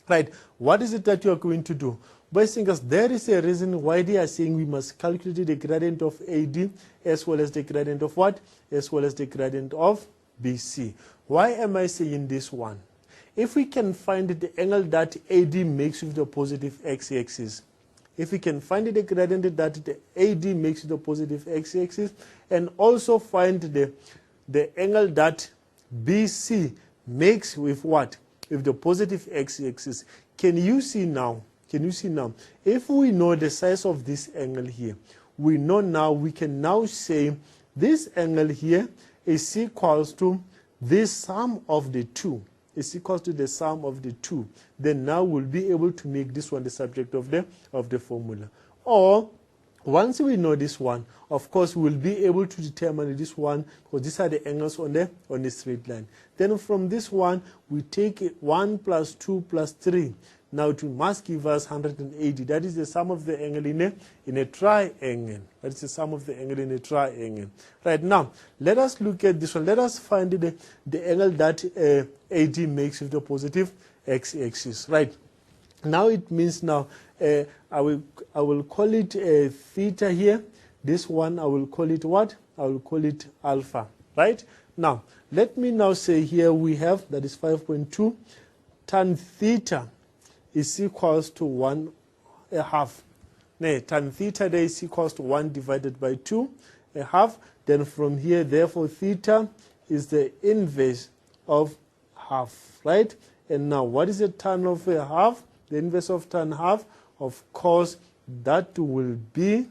Right, what is it that you are going to do? Boys and girls, there is a reason why they are saying we must calculate the gradient of AD as well as the gradient of what? As well as the gradient of BC. Why am I saying this one? If we can find the angle that AD makes with the positive x-axis, if we can find the gradient that the AD makes with the positive x-axis, and also find the angle that BC makes with what? With the positive x-axis. Can you see now? If we know the size of this angle here, we know now, we can now say this angle here is equals to this sum of the two. Is equals to the sum of the two. Then now we'll be able to make this one the subject of the formula. Or once we know this one, of course, we'll be able to determine this one, because these are the angles on the straight line. Then from this one, we take 1 plus 2 plus 3. Now it must give us 180. That is the sum of the angle in a triangle. That is the sum of the angle in a triangle. Right, now, let us look at this one. Let us find the angle that AD makes with the positive x-axis. Right. Now it means now, I will call it theta here. This one I will call it what? I will call it alpha. Right? Now, let me now say here we have, that is 5.2, tan theta is equals to 1/2. Tan theta there is equals to 1 divided by 2/2. Then from here, therefore, theta is the inverse of half. Right? And now, what is the tan of a half? The inverse of tan half, of course, that will be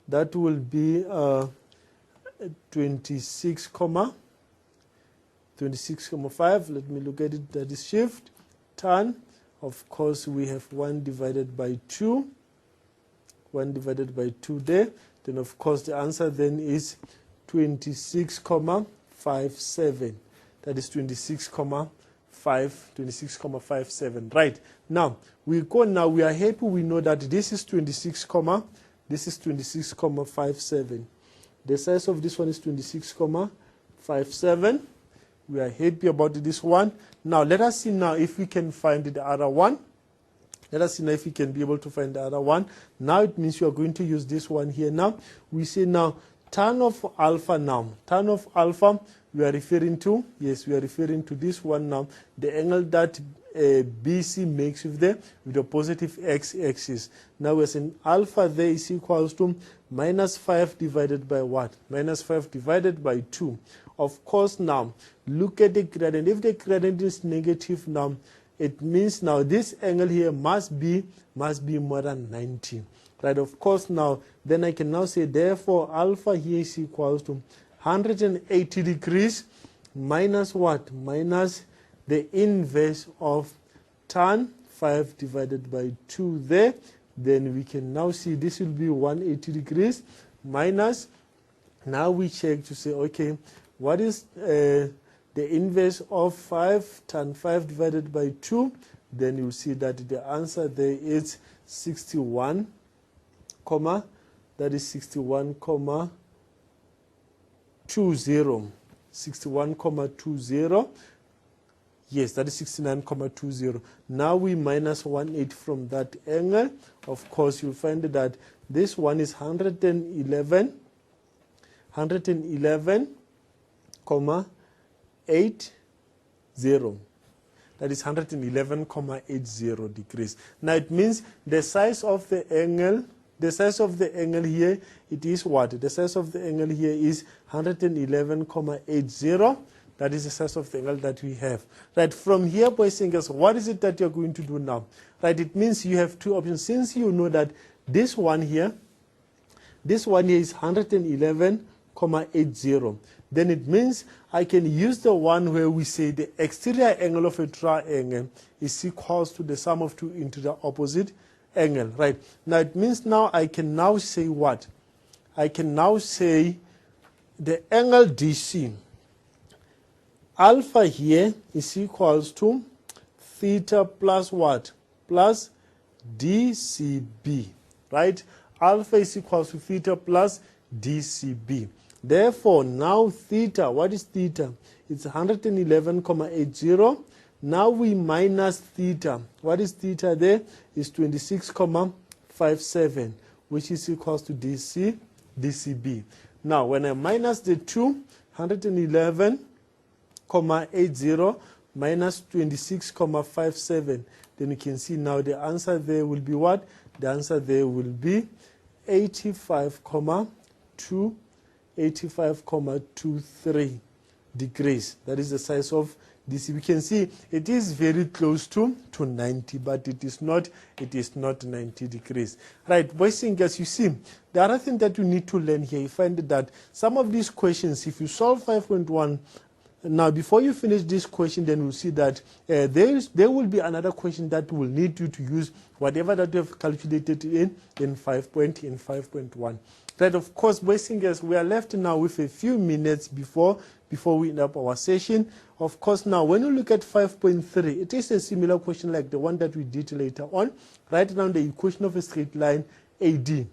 26,5. Let me look at it. That is shift tan. Of course, we have 1 divided by 2. 1 divided by 2 there. Then, of course, the answer then is 26,57. That is 26,57. Right. Now, we are happy we know that this is 26,57. The size of this one is 26,57. We are happy about this one. Now, let us see now if we can find the other one. Let us see now if we can be able to find the other one. Now, it means you are going to use this one here now. We say now, tan of alpha now. Tan of alpha, we are referring to, yes, we are referring to this one now. The angle that BC makes with the positive x-axis. Now, as in alpha there is equals to minus 5 divided by what? Minus 5 divided by 2. Of course, now, look at the gradient. If the gradient is negative now, it means now this angle here must be more than 90. Right, of course, now, then I can now say, therefore, alpha here is equals to 180 degrees minus what? Minus the inverse of tan 5 divided by 2 there. Then we can now see this will be 180 degrees minus, now we check to say, okay, what is the inverse of 5 tan 5 divided by 2? Then you'll see that the answer there is 61, that is 61,20. 61,20. Yes, that is 69,20. Now we minus 180 from that angle. Of course, you'll find that this one is 111,80. That is 111,80 degrees. Now it means the size of the angle, here, it is what? The size of the angle here is 111,80. That is the size of the angle that we have. Right, from here, boys and girls, what is it that you're going to do now? Right, it means you have two options. Since you know that this one here is 111,80, then it means I can use the one where we say the exterior angle of a triangle is equals to the sum of two into the opposite angle. Right, now it means now I can now say what? I can now say the angle DC. Alpha here is equals to theta plus what? Plus DCB, right? Alpha is equals to theta plus DCB. Therefore, now theta, what is theta? It's 111,80. Now we minus theta. What is theta there? Is 26,57, which is equals to DCB. Now, when I minus the 2, 111,80 minus 26,57, then you can see now the answer there will be what? The answer there will be 85,23 degrees. That is the size of this. We can see it is very close to 90, but it is not 90 degrees. Right, boys and girls, you see, the other thing that you need to learn here, you find that some of these questions, if you solve 5.1, now before you finish this question, then you'll see that there will be another question that will need you to use whatever that you have calculated in 5.1. Right, of course, boys and girls, we are left now with a few minutes before we end up our session. Of course, now when you look at 5.3, it is a similar question like the one that we did later on. Write down the equation of a straight line AD.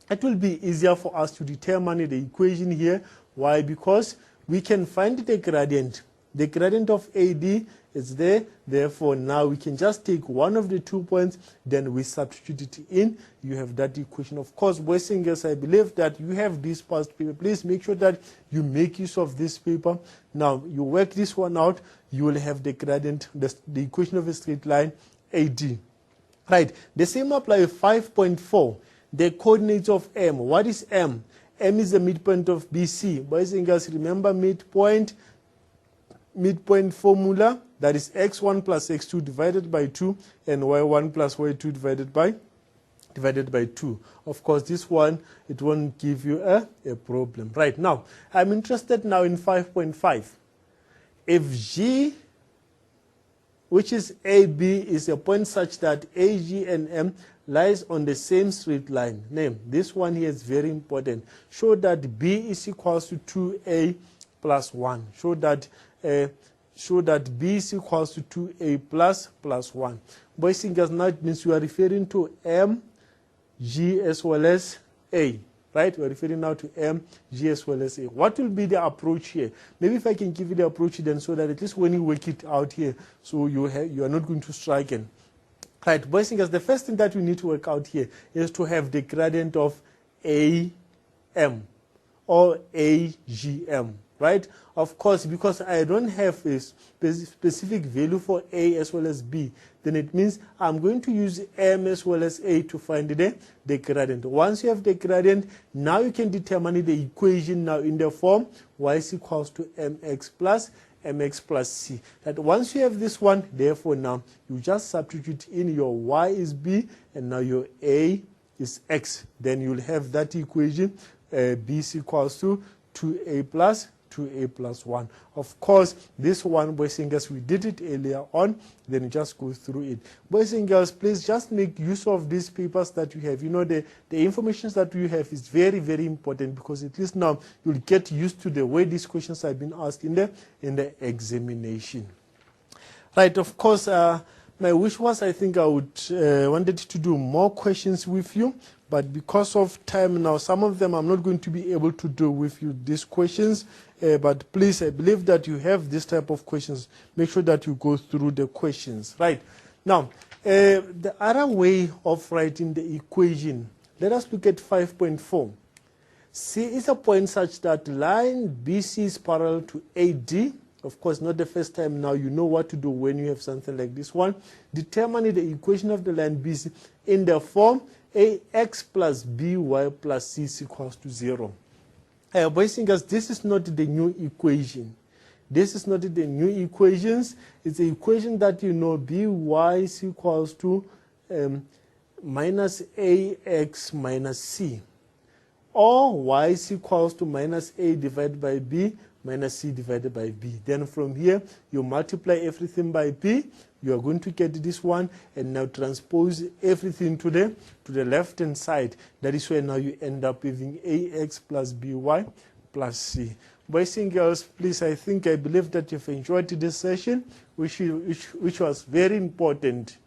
It will be easier for us to determine the equation here. Why? Because we can find the gradient. The gradient of AD is there. Therefore, now we can just take one of the 2 points, then we substitute it in. You have that equation. Of course, boys and girls, I believe that you have this past paper. Please make sure that you make use of this paper. Now, you work this one out. You will have the gradient, the equation of a straight line AD. Right. The same apply with 5.4. The coordinates of M. What is M? M is the midpoint of BC. Boys and girls, remember midpoint formula. That is x1 plus x2 divided by 2 and y1 plus y2 divided by 2. Of course, this one, it won't give you a problem. Right, now, I'm interested now in 5.5. If G, which is AB, is a point such that AG and M lies on the same straight line. Name, this one here is very important. Show that B is equals to 2A plus 1. Show that B is equals to 2A plus 1. Boys and girls, now it means you are referring to M, G as well as A. Right? We're referring now to M, G as well as A. What will be the approach here? Maybe if I can give you the approach then, so that at least when you work it out here, so you are not going to strike in. Right, boys and girls, the first thing that we need to work out here is to have the gradient of AM or AGM. Right? Of course, because I don't have a specific value for A as well as B, then it means I'm going to use M as well as A to find the gradient. Once you have the gradient, now you can determine the equation now in the form y is equals to mx plus C. That once you have this one, therefore now you just substitute in your y is B and now your A is x. Then you'll have that equation B is equals to 2A plus 1. Of course, this one, boys and girls, we did it earlier on, then you just go through it. Boys and girls, please just make use of these papers that you have. You know, the information that you have is very, very important, because at least now you'll get used to the way these questions have been asked in the examination. Right, of course, my wish was, I think I would wanted to do more questions with you, but because of time now, some of them I'm not going to be able to do with you these questions. But please, I believe that you have this type of questions. Make sure that you go through the questions. Right. Now, the other way of writing the equation, let us look at 5.4. C is a point such that line BC is parallel to AD. Of course, not the first time now. You know what to do when you have something like this one. Determine the equation of the line BC in the form AX plus BY plus C is equals to 0. Boys and girls, this is not the new equation. This is not the new equations. It's the equation that you know, BY is equals to minus AX minus C. Or Y is equals to minus A divided by B minus C divided by B. Then from here, you multiply everything by B. You are going to get this one, and now transpose everything to the left-hand side. That is where now you end up having AX plus BY plus C. Boys and girls, please, I believe that you've enjoyed this session, which was very important.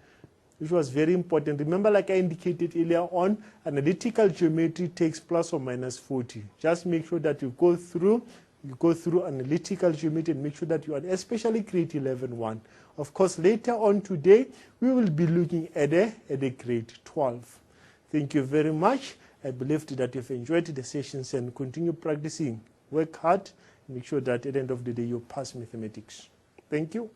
Remember, like I indicated earlier on, analytical geometry takes plus or minus 40. Just make sure that you go through You go through analytical geometry and make sure that you are especially grade 11-1. Of course, later on today, we will be looking at a grade 12. Thank you very much. I believe that you've enjoyed the sessions and continue practicing. Work hard and make sure that at the end of the day you pass mathematics. Thank you.